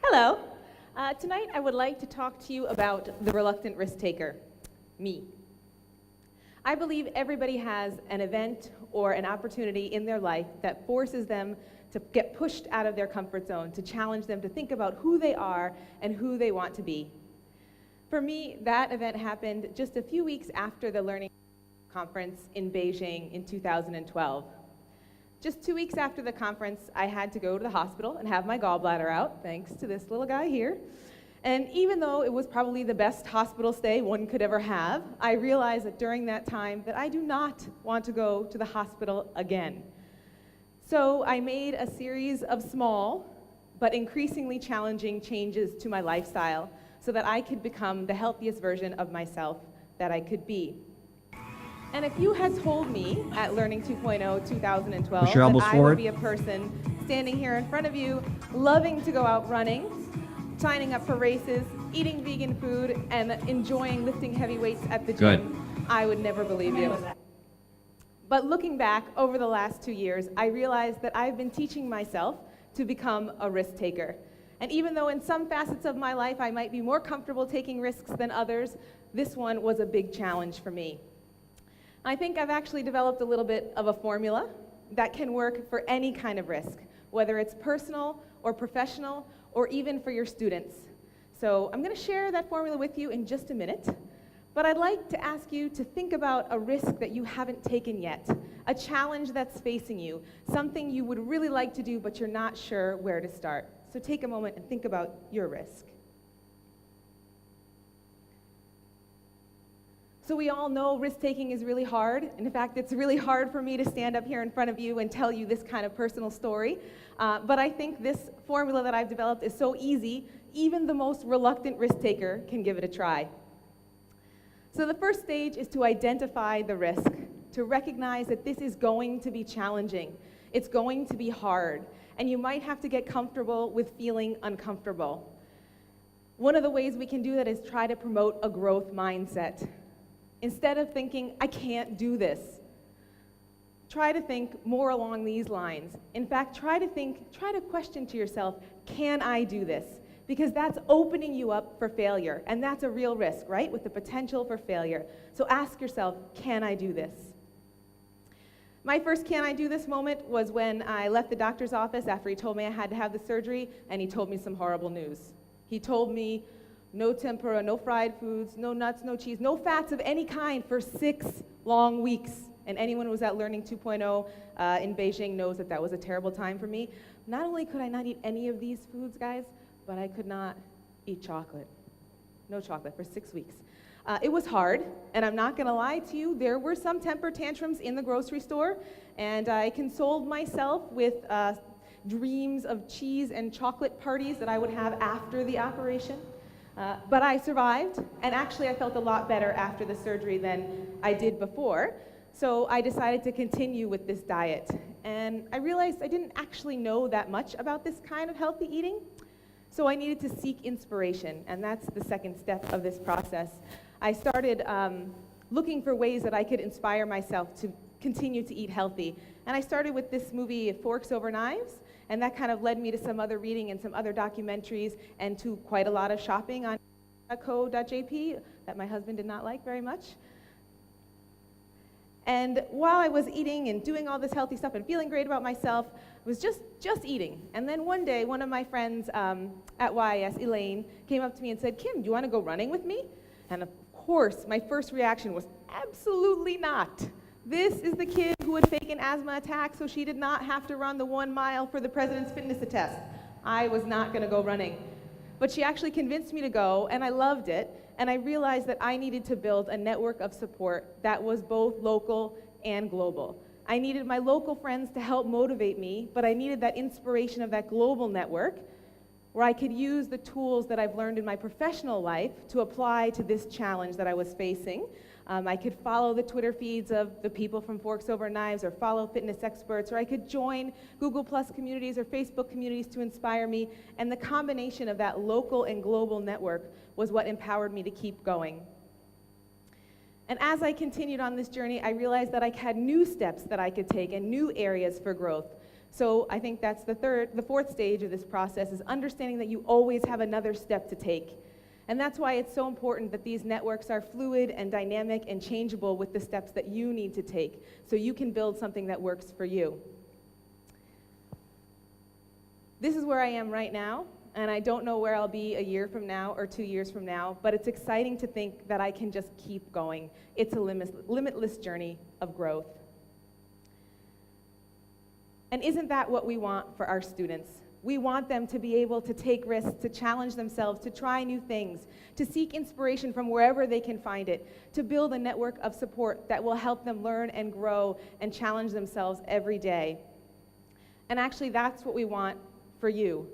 Hello. Tonight I would like to talk to you about the reluctant risk taker, me. I believe everybody has an event or an opportunity in their life that forces them to get pushed out of their comfort zone, to challenge them to think about who they are and who they want to be. For me, that event happened just a few weeks after the Learning Conference in Beijing in 2012. Just 2 weeks after the conference, I had to go to the hospital and have my gallbladder out, thanks to this little guy here. And even though it was probably the best hospital stay one could ever have, I realized that during that time that I do not want to go to the hospital again. So I made a series of small but increasingly challenging changes to my lifestyle so that I could become the healthiest version of myself that I could be. And if you had told me at Learning 2.0 2012 that I would be a person standing here in front of you, loving to go out running, signing up for races, eating vegan food, and enjoying lifting heavy weights at the gym, I would never believe you. But looking back over the last 2 years, I realized that I've been teaching myself to become a risk taker. And even though in some facets of my life I might be more comfortable taking risks than others, this one was a big challenge for me. I think I've actually developed a little bit of a formula that can work for any kind of risk, whether it's personal or professional or even for your students. So I'm going to share that formula with you in just a minute, but I'd like to ask you to think about a risk that you haven't taken yet, a challenge that's facing you, something you would really like to do but you're not sure where to start. So take a moment and think about your risk. So we all know risk-taking is really hard. And in fact, it's really hard for me to stand up here in front of you and tell you this kind of personal story. But I think this formula that I've developed is so easy, even the most reluctant risk-taker can give it a try. So the first stage is to identify the risk, to recognize that this is going to be challenging. It's going to be hard. And you might have to get comfortable with feeling uncomfortable. One of the ways we can do that is try to promote a growth mindset. Instead of thinking, I can't do this, try to think more along these lines. In fact, try to question to yourself, can I do this? Because that's opening you up for failure, and that's a real risk, right? With the potential for failure. So ask yourself, can I do this? My first can I do this moment was when I left the doctor's office after he told me I had to have the surgery, and he told me some horrible news. He told me, no tempura, no fried foods, no nuts, no cheese, no fats of any kind for 6 long weeks. And anyone who was at Learning 2.0 in Beijing knows that that was a terrible time for me. Not only could I not eat any of these foods, guys, but I could not eat chocolate. No chocolate for 6 weeks. It was hard, and I'm not gonna lie to you, there were some temper tantrums in the grocery store, and I consoled myself with dreams of cheese and chocolate parties that I would have after the operation. But I survived, and actually I felt a lot better after the surgery than I did before. So I decided to continue with this diet. And I realized I didn't actually know that much about this kind of healthy eating. So I needed to seek inspiration, and that's the second step of this process. I started looking for ways that I could inspire myself to continue to eat healthy. And I started with this movie, Forks Over Knives. And that kind of led me to some other reading and some other documentaries and to quite a lot of shopping on co.jp that my husband did not like very much. And while I was eating and doing all this healthy stuff and feeling great about myself, I was just eating. And then one day, one of my friends at YIS, Elaine, came up to me and said, Kim, do you want to go running with me? And of course, my first reaction was absolutely not. This is the kid who would fake an asthma attack so she did not have to run the 1 mile for the president's fitness test. I was not going to go running. But she actually convinced me to go, and I loved it, and I realized that I needed to build a network of support that was both local and global. I needed my local friends to help motivate me, but I needed that inspiration of that global network where I could use the tools that I've learned in my professional life to apply to this challenge that I was facing. I could follow the Twitter feeds of the people from Forks Over Knives or follow fitness experts, or I could join Google Plus communities or Facebook communities to inspire me. And the combination of that local and global network was what empowered me to keep going. And as I continued on this journey, I realized that I had new steps that I could take and new areas for growth. So I think that's the fourth stage of this process, is understanding that you always have another step to take. And that's why it's so important that these networks are fluid and dynamic and changeable with the steps that you need to take, so you can build something that works for you. This is where I am right now, and I don't know where I'll be a year from now or 2 years from now, but it's exciting to think that I can just keep going. It's a limitless journey of growth. And isn't that what we want for our students? We want them to be able to take risks, to challenge themselves, to try new things, to seek inspiration from wherever they can find it, to build a network of support that will help them learn and grow and challenge themselves every day. And actually, that's what we want for you.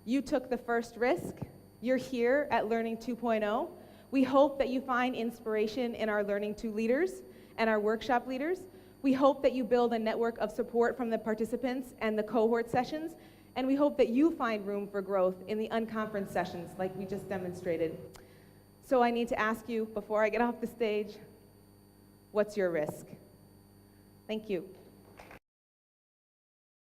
You took the first risk. You're here at Learning 2.0. We hope that you find inspiration in our Learning 2 leaders and our workshop leaders. We hope that you build a network of support from the participants and the cohort sessions, and we hope that you find room for growth in the unconference sessions like we just demonstrated. So I need to ask you, before I get off the stage, what's your risk? Thank you.